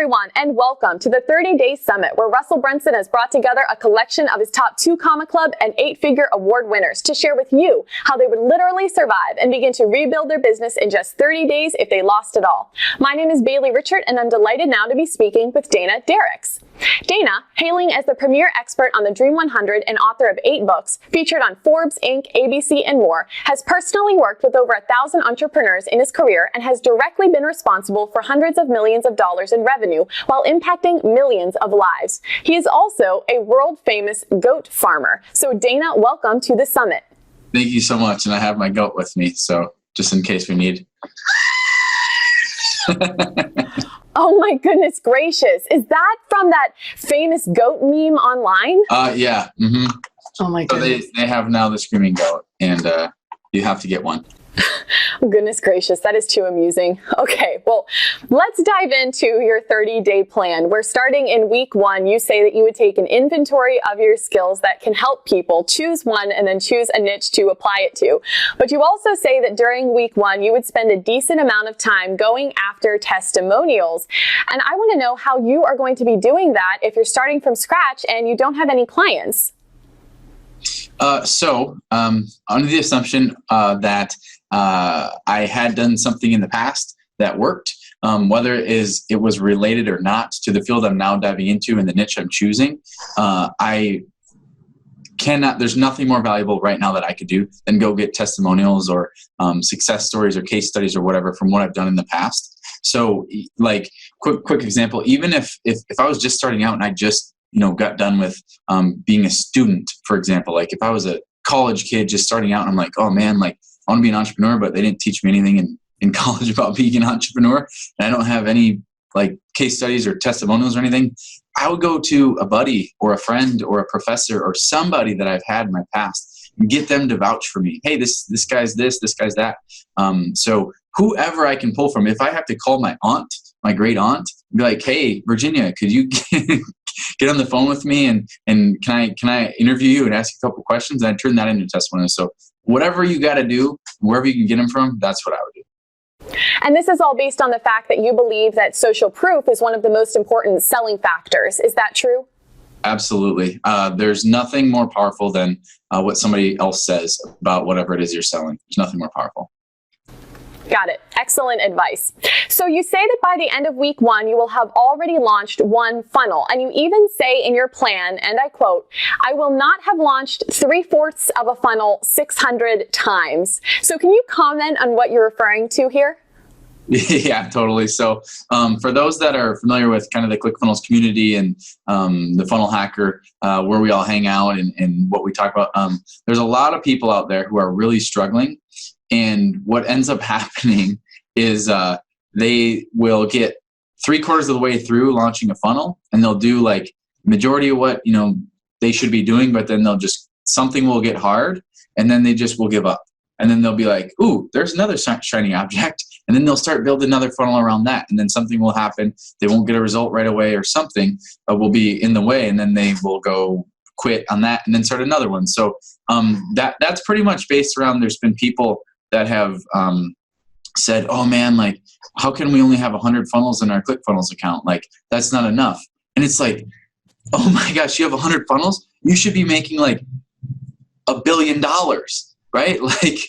everyone, and welcome to the 30-Day Summit, where Russell Brunson has brought together a collection of his top 2 Comma Club and 8-figure award winners to share with you how they would literally survive and begin to rebuild their business in just 30 days if they lost it all. My name is Bailey Richard, and I'm delighted now to be speaking with Dana Derricks. Dana, hailing as the premier expert on the Dream 100 and author of 8 books, featured on Forbes, Inc., ABC, and more, has personally worked with over 1,000 entrepreneurs in his career and has directly been responsible for hundreds of millions of dollars in revenue while impacting millions of lives. He is also a world-famous goat farmer. So Dana, welcome to the summit. Thank you so much, and I have my goat with me, so just in case we need. Oh my goodness gracious. Is that from that famous goat meme online? Yeah. Mm-hmm. Oh my goodness. So they have now the screaming goat, and you have to get one. Goodness gracious, that is too amusing. Okay, well, let's dive into your 30-day plan. We're starting in week 1. You say that you would take an inventory of your skills that can help people, choose one, and then choose a niche to apply it to. But you also say that during week 1, you would spend a decent amount of time going after testimonials. And I want to know how you are going to be doing that if you're starting from scratch and you don't have any clients. Under the assumption that I had done something in the past that worked, whether it was related or not to the field I'm now diving into and the niche I'm choosing, there's nothing more valuable right now that I could do than go get testimonials or success stories or case studies or whatever from what I've done in the past. So like quick example, even if I was just starting out and I just got done with being a student, for example, like if I was a college kid just starting out and I'm like, oh man, like I want to be an entrepreneur, but they didn't teach me anything in college about being an entrepreneur, and I don't have any like case studies or testimonials or anything, I would go to a buddy or a friend or a professor or somebody that I've had in my past and get them to vouch for me. Hey, this guy's this guy's that. So whoever I can pull from, if I have to call my aunt, my great aunt, and be like, hey, Virginia, could you get on the phone with me and can I interview you and ask you a couple questions? And I turn that into a testimonial. So whatever you got to do, wherever you can get them from, that's what I would do. And this is all based on the fact that you believe that social proof is one of the most important selling factors. Is that true? Absolutely. There's nothing more powerful than what somebody else says about whatever it is you're selling. There's nothing more powerful. Got it. Excellent advice. So you say that by the end of week 1, you will have already launched 1 funnel. And you even say in your plan, and I quote, I will not have launched 3/4 of a funnel 600 times. So can you comment on what you're referring to here? Yeah, totally. So for those that are familiar with kind of the ClickFunnels community and the Funnel Hacker, where we all hang out and what we talk about, there's a lot of people out there who are really struggling. And what ends up happening is they will get 3/4 of the way through launching a funnel, and they'll do like majority of what they should be doing, but then something will get hard, and then they just will give up. And then they'll be like, ooh, there's another shiny object. And then they'll start building another funnel around that. And then something will happen. They won't get a result right away, or something will be in the way. And then they will go quit on that and then start another one. So that's pretty much based around, there's been people that have said, oh man, like how can we only have 100 funnels in our ClickFunnels account? Like that's not enough. And it's like, oh my gosh, you have 100 funnels? You should be making like $1 billion, right? Like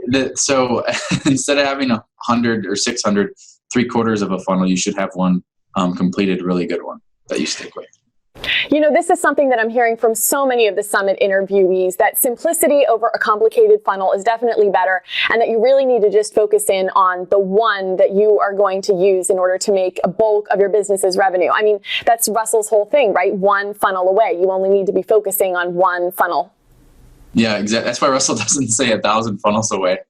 that. So instead of having 100 or 600, 3/4 of a funnel, you should have one completed, really good one that you stick with. This is something that I'm hearing from so many of the summit interviewees, that simplicity over a complicated funnel is definitely better, and that you really need to just focus in on the one that you are going to use in order to make a bulk of your business's revenue. I mean, that's Russell's whole thing, right? One funnel away. You only need to be focusing on one funnel. Yeah, exactly. That's why Russell doesn't say 1,000 funnels away.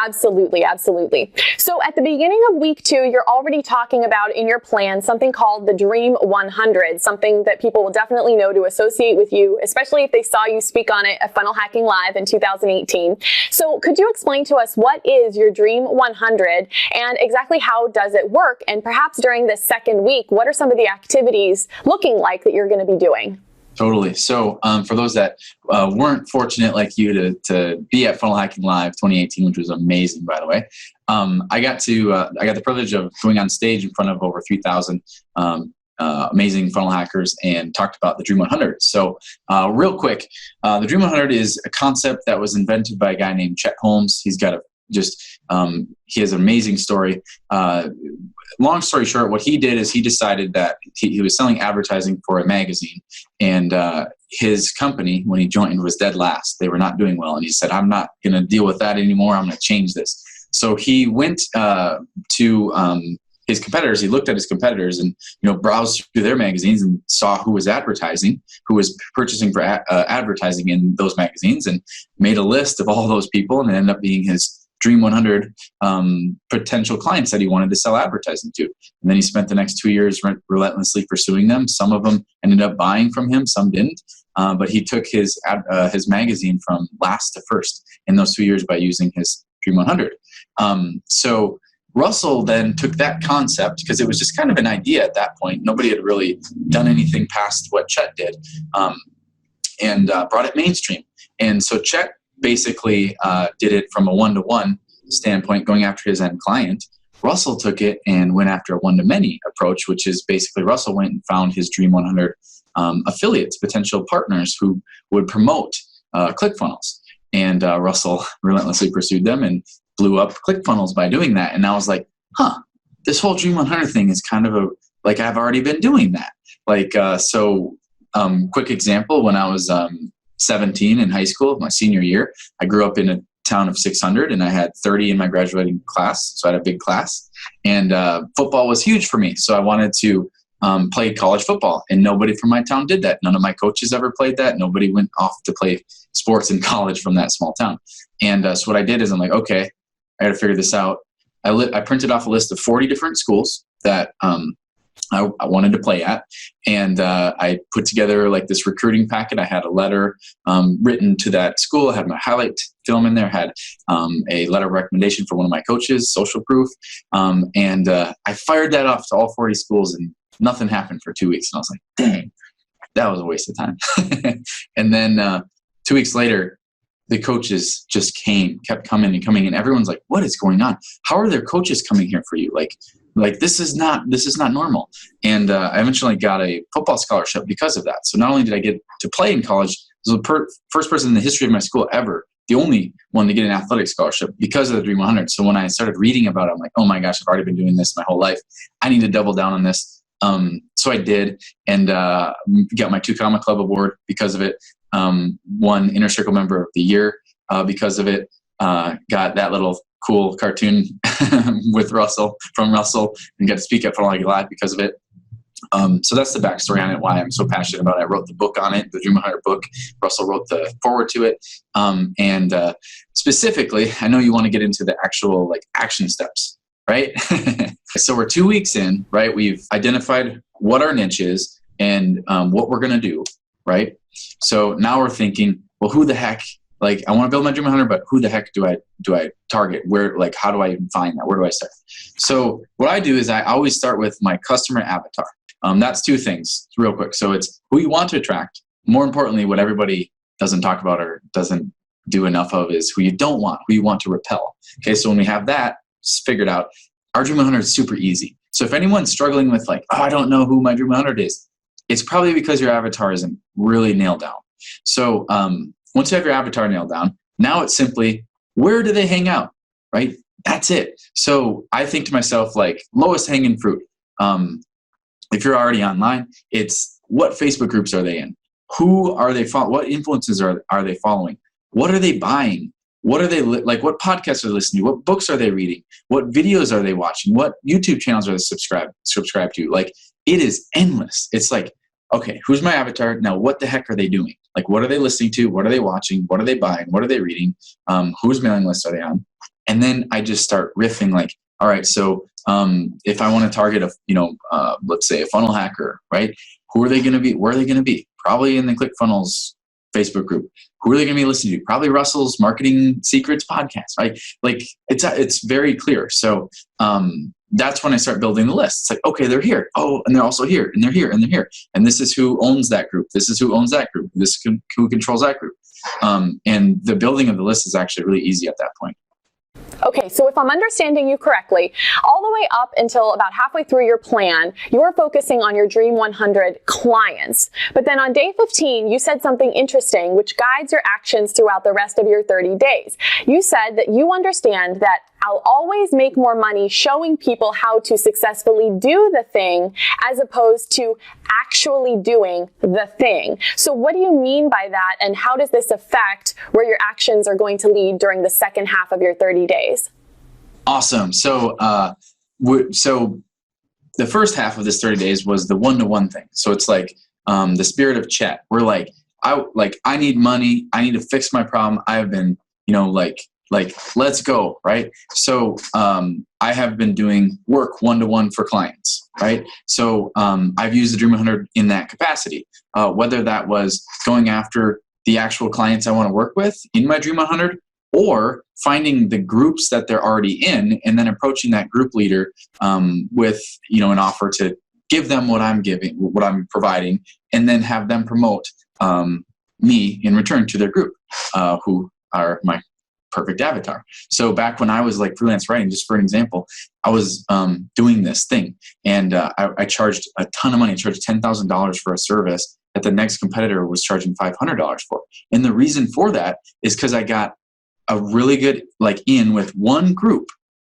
Absolutely, absolutely. So at the beginning of week 2, you're already talking about in your plan something called the Dream 100, something that people will definitely know to associate with you, especially if they saw you speak on it at Funnel Hacking Live in 2018. So could you explain to us what is your Dream 100 and exactly how does it work? And perhaps during this second week, what are some of the activities looking like that you're going to be doing? Totally. So for those that weren't fortunate like you to be at Funnel Hacking Live 2018, which was amazing, by the way, I got the privilege of going on stage in front of over 3,000 amazing funnel hackers and talked about the Dream 100. So real quick, the Dream 100 is a concept that was invented by a guy named Chet Holmes. He's got he has an amazing story. Long story short, what he did is he decided that he was selling advertising for a magazine, and his company, when he joined, was dead last. They were not doing well, and he said, I'm not going to deal with that anymore. I'm going to change this. So he went to his competitors. He looked at his competitors and browsed through their magazines and saw who was advertising, who was purchasing for advertising in those magazines, and made a list of all those people, and it ended up being his Dream 100 potential clients that he wanted to sell advertising to. And then he spent the next 2 years relentlessly pursuing them. Some of them ended up buying from him, some didn't. But he took his magazine from last to first in those 2 years by using his Dream 100. So Russell then took that concept, because it was just kind of an idea at that point. Nobody had really done anything past what Chet did, and brought it mainstream. And so Chet basically did it from a one-to-one standpoint, going after his end client. Russell took it and went after a one-to-many approach, which is basically Russell went and found his Dream 100 affiliates, potential partners who would promote ClickFunnels. And Russell relentlessly pursued them and blew up ClickFunnels by doing that. And I was like, this whole Dream 100 thing is kind of like I've already been doing that. Quick example, when I was 17 in high school, my senior year, I grew up in a town of 600 and I had 30 in my graduating class. So I had a big class, and football was huge for me. So I wanted to play college football, and nobody from my town did that. None of my coaches ever played that. Nobody went off to play sports in college from that small town. And so what I did is I'm like, okay, I got to figure this out. I printed off a list of 40 different schools that I wanted to play at. And I put together like this recruiting packet. I had a letter written to that school. I had my highlight film in there, had a letter of recommendation for one of my coaches, social proof. And I fired that off to all 40 schools, and nothing happened for 2 weeks. And I was like, dang, that was a waste of time. And then 2 weeks later, the coaches just kept coming and coming. And everyone's like, what is going on? How are there coaches coming here for you? Like this is not normal. And I eventually got a football scholarship because of that. So not only did I get to play in college, I was the first person in the history of my school ever, the only one to get an athletic scholarship because of the Dream 100. So when I started reading about it, I'm like, oh my gosh, I've already been doing this my whole life. I need to double down on this. So I did, and got my 2 Comma Club award because of it. Won Inner Circle Member of the Year because of it. Got that little cool cartoon with Russell, and got to speak at Funnel Hacking Live because of it. So that's the backstory on it, why I'm so passionate about it. I wrote the book on it, the Dream 100 book. Russell wrote the foreword to it. And specifically, I know you want to get into the actual action steps, right? So we're 2 weeks in, right? We've identified what our niche is and what we're going to do, right? So now we're thinking, well, who the heck, I want to build my Dream 100, but who the heck do I target? Where, how do I even find that? Where do I start? So what I do is I always start with my customer avatar. That's 2 things real quick. So it's who you want to attract. More importantly, what everybody doesn't talk about or doesn't do enough of is who you don't want, who you want to repel. Okay. So when we have that figured out, our Dream 100 is super easy. So if anyone's struggling with I don't know who my Dream 100 is, it's probably because your avatar isn't really nailed down. So once you have your avatar nailed down, now it's simply, where do they hang out, right? That's it. So I think to myself, lowest hanging fruit. If you're already online, it's what Facebook groups are they in? Who are they following? What influences are they following? What are they buying? What are they what podcasts are they listening to? What books are they reading? What videos are they watching? What YouTube channels are they subscribed to? It is endless. It's okay, who's my avatar? Now, what the heck are they doing? What are they listening to? What are they watching? What are they buying? What are they reading? Whose mailing list are they on? And then I just start riffing all right, so if I want to target let's say a funnel hacker, right? Who are they going to be? Where are they going to be? Probably in the ClickFunnels Facebook group. Who are they going to be listening to? Probably Russell's Marketing Secrets podcast, right? It's very clear. So that's when I start building the list. It's like, okay, they're here. Oh, and they're also here, and they're here, and they're here. And this is who owns that group. This is who owns that group. This is who controls that group. And the building of the list is actually really easy at that point. Okay, so if I'm understanding you correctly, all the way up until about halfway through your plan, you're focusing on your Dream 100 clients. But then on day 15, you said something interesting which guides your actions throughout the rest of your 30 days. You said that you understand that I'll always make more money showing people how to successfully do the thing as opposed to actually doing the thing. So what do you mean by that, and how does this affect where your actions are going to lead during the second half of your 30 days? Awesome. So the first half of this 30 days was the one-to-one thing. So it's like the spirit of Chet. We're like, I need money. I need to fix my problem. I have been, let's go, right? So I have been doing work one-to-one for clients, right? So I've used the Dream 100 in that capacity, whether that was going after the actual clients I want to work with in my Dream 100, or finding the groups that they're already in and then approaching that group leader with an offer to give them what I'm providing, and then have them promote me in return to their group, who are my perfect avatar. So back when I was like freelance writing, just for an example, I was doing this thing, and I charged a ton of money. I charged $10,000 for a service that the next competitor was charging $500 for. And the reason for that is because I got a really good in with one group.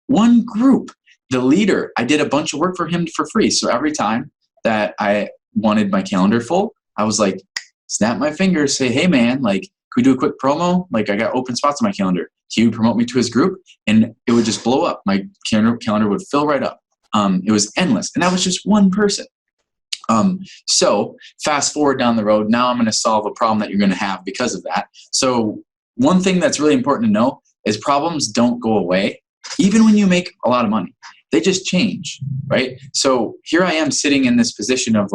The leader, I did a bunch of work for him for free. So every time that I wanted my calendar full, I was like, snap my fingers, say, hey man, could we do a quick promo? I got open spots on my calendar. He would promote me to his group, and it would just blow up. My calendar would fill right up. It was endless. And that was just one person. So fast forward down the road, now I'm going to solve a problem that you're going to have because of that. So one thing that's really important to know is problems don't go away, even when you make a lot of money. They just change, right? So here I am sitting in this position of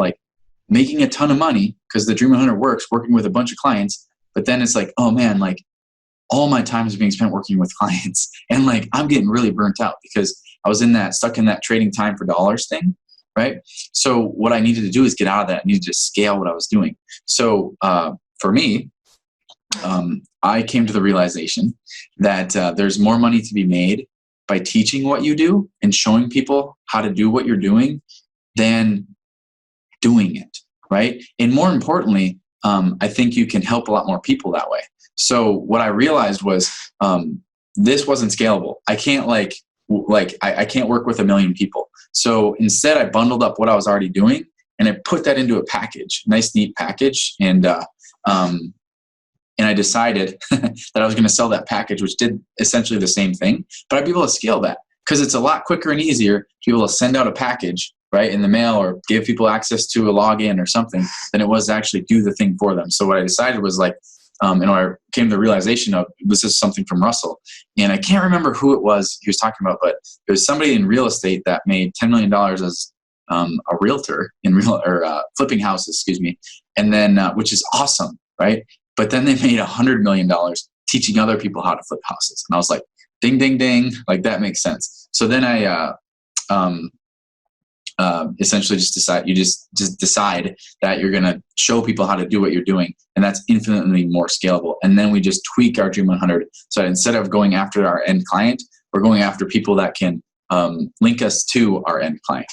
making a ton of money because the Dream 100 works, working with a bunch of clients. But then it's oh man, all my time is being spent working with clients, and I'm getting really burnt out because I was stuck in that trading time for dollars thing, right? So what I needed to do is get out of that. I needed to scale what I was doing. So for me, I came to the realization that there's more money to be made by teaching what you do and showing people how to do what you're doing than doing it, right? And more importantly, I think you can help a lot more people that way. So what I realized was this wasn't scalable. I can't I can't work with 1 million people. So instead, I bundled up what I was already doing and I put that into a package, nice, neat package, and I decided that I was going to sell that package, which did essentially the same thing, but I'd be able to scale that because it's a lot quicker and easier to be able to send out a package, right, in the mail or give people access to a login or something than it was to actually do the thing for them. So what I decided was I came to the realization of this is something from Russell, and I can't remember who it was he was talking about, but it was somebody in real estate that made $10 million as a realtor in flipping houses, and then which is awesome, right? But then they made $100 million teaching other people how to flip houses. And I was like, ding, ding, ding. That makes sense. So then I essentially just decide that you're going to show people how to do what you're doing. And that's infinitely more scalable. And then we just tweak our Dream 100. So that instead of going after our end client, we're going after people that can link us to our end client.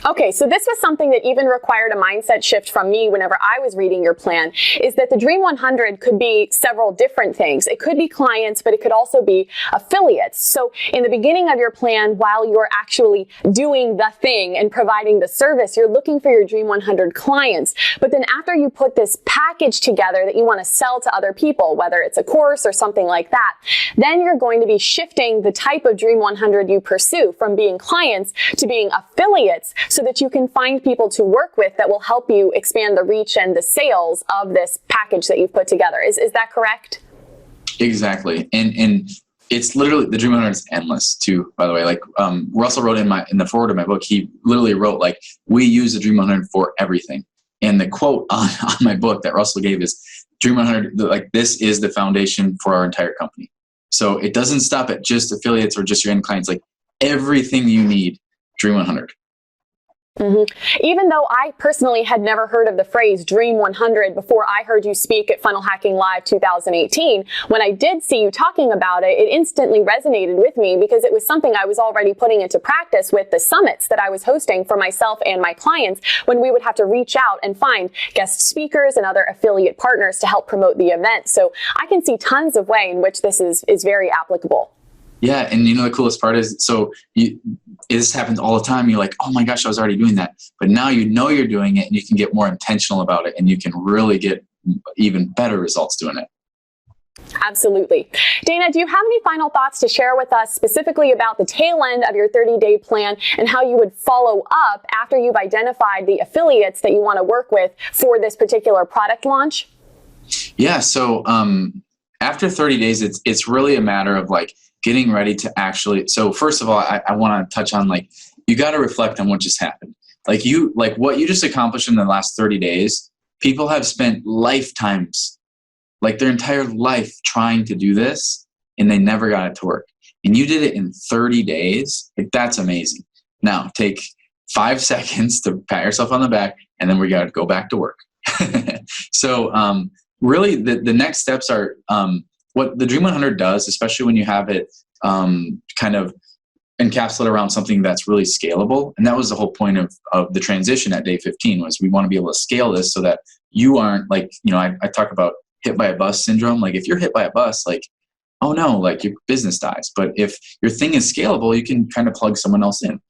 Okay, so this was something that even required a mindset shift from me whenever I was reading your plan, is that the Dream 100 could be several different things. It could be clients, but it could also be affiliates. So in the beginning of your plan, while you're actually doing the thing and providing the service, you're looking for your Dream 100 clients. But then after you put this package together that you want to sell to other people, whether it's a course or something like that, then you're going to be shifting the type of Dream 100 you pursue from being clients to being affiliates, so that you can find people to work with that will help you expand the reach and the sales of this package that you've put together. Is that correct? Exactly. And it's literally, the Dream 100 is endless too, by the way. Russell wrote in the forward of my book, he literally wrote we use the Dream 100 for everything. And the quote on my book that Russell gave is, Dream 100, this is the foundation for our entire company. So it doesn't stop at just affiliates or just your end clients. everything you need, Dream 100. Even though I personally had never heard of the phrase Dream 100 before I heard you speak at Funnel Hacking Live 2018, when I did see you talking about it, it instantly resonated with me because it was something I was already putting into practice with the summits that I was hosting for myself and my clients when we would have to reach out and find guest speakers and other affiliate partners to help promote the event. So I can see tons of ways in which this is very applicable. Yeah, and the coolest part is, this happens all the time. You're like, oh my gosh, I was already doing that. But now you're doing it, and you can get more intentional about it, and you can really get even better results doing it. Absolutely. Dana, do you have any final thoughts to share with us specifically about the tail end of your 30-day plan and how you would follow up after you've identified the affiliates that you want to work with for this particular product launch? Yeah, so after 30 days, it's really a matter of getting ready to actually. So first of all, I want to touch on you got to reflect on what just happened. What you just accomplished in the last 30 days, people have spent lifetimes, their entire life trying to do this, and they never got it to work. And you did it in 30 days. That's amazing. Now take 5 seconds to pat yourself on the back, and then we got to go back to work. So really the next steps are, what the Dream 100 does, especially when you have it kind of encapsulate around something that's really scalable. And that was the whole point of the transition at day 15, was we want to be able to scale this so that you aren't I talk about hit by a bus syndrome. If you're hit by a bus, oh no, your business dies. But if your thing is scalable, you can kind of plug someone else in.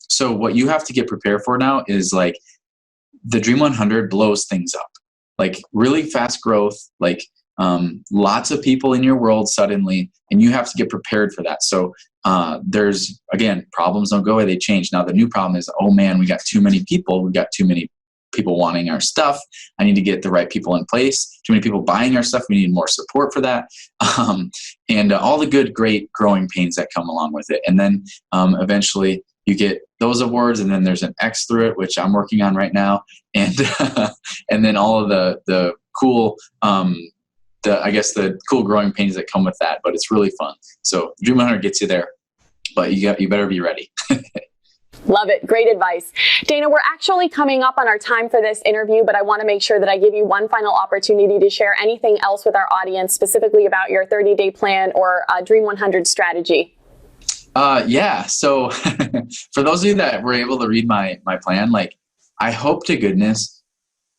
So what you have to get prepared for now is the Dream 100 blows things up, really fast growth, lots of people in your world suddenly, and you have to get prepared for that. So there's, again, problems don't go away, they change. Now the new problem is, oh man, we got too many people. We got too many people wanting our stuff. I need to get the right people in place. Too many people buying our stuff. We need more support for that. And all the good, great growing pains that come along with it. And then eventually you get those awards, and then there's an X through it, which I'm working on right now. And and then all of the cool the cool growing pains that come with that, but it's really fun. So Dream 100 gets you there, but you better be ready. Love it. Great advice. Dana, we're actually coming up on our time for this interview, but I want to make sure that I give you one final opportunity to share anything else with our audience, specifically about your 30-day plan or Dream 100 strategy. Yeah. So for those of you that were able to read my plan, I hope to goodness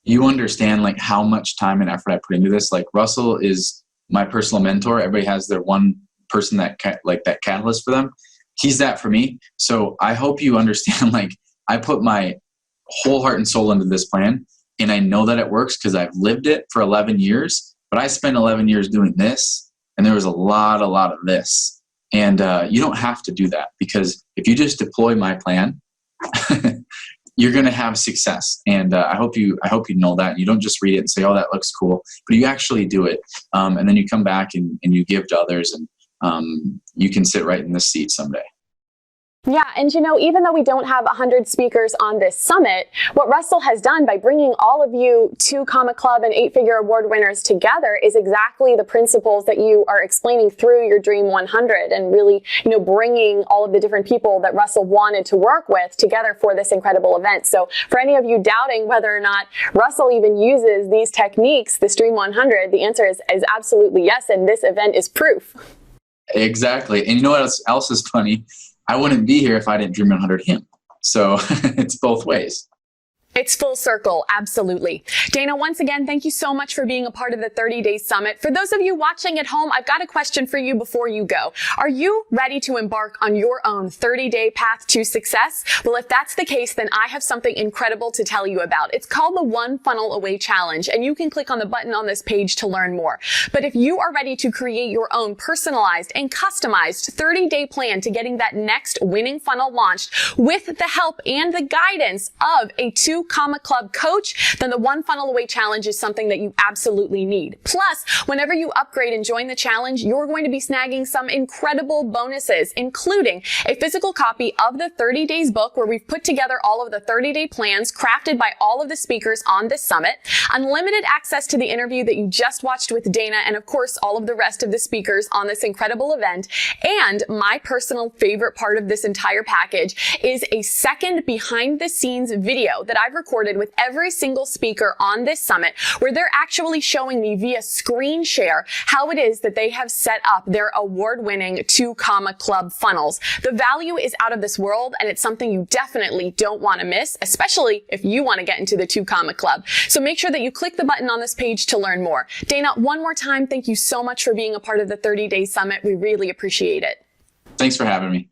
you understand how much time and effort I put into this. Russell is my personal mentor. Everybody has their one person that that catalyst for them. He's that for me. So I hope you understand, I put my whole heart and soul into this plan, and I know that it works because I've lived it for 11 years, but I spent 11 years doing this, and there was a lot of this. And you don't have to do that, because if you just deploy my plan, you're going to have success. And I hope you know that. You don't just read it and say, oh, that looks cool, but you actually do it. And then you come back and you give to others, and you can sit right in this seat someday. Yeah, and even though we don't have 100 speakers on this summit, what Russell has done by bringing all of you 2 Comma Club and 8-figure award winners together is exactly the principles that you are explaining through your Dream 100, and really, bringing all of the different people that Russell wanted to work with together for this incredible event. So for any of you doubting whether or not Russell even uses these techniques, this Dream 100, the answer is absolutely yes, and this event is proof. Exactly. And you know what else is funny? I wouldn't be here if I didn't Dream 100 him. So it's both ways. It's full circle, absolutely. Dana, once again, thank you so much for being a part of the 30-Day Summit. For those of you watching at home, I've got a question for you before you go. Are you ready to embark on your own 30-day path to success? Well, if that's the case, then I have something incredible to tell you about. It's called the One Funnel Away Challenge, and you can click on the button on this page to learn more. But if you are ready to create your own personalized and customized 30-day plan to getting that next winning funnel launched with the help and the guidance of a 2 Comma Club coach, then the One Funnel Away Challenge is something that you absolutely need. Plus, whenever you upgrade and join the challenge, you're going to be snagging some incredible bonuses, including a physical copy of the 30 Days book where we've put together all of the 30-day plans crafted by all of the speakers on this summit, unlimited access to the interview that you just watched with Dana, and of course, all of the rest of the speakers on this incredible event. And my personal favorite part of this entire package is a second behind the scenes video that I've recorded with every single speaker on this summit, where they're actually showing me via screen share how it is that they have set up their award-winning 2 Comma Club funnels. The value is out of this world, and it's something you definitely don't want to miss, especially if you want to get into the 2 Comma Club. So make sure that you click the button on this page to learn more. Dana, one more time, thank you so much for being a part of the 30 Day Summit. We really appreciate it. Thanks for having me.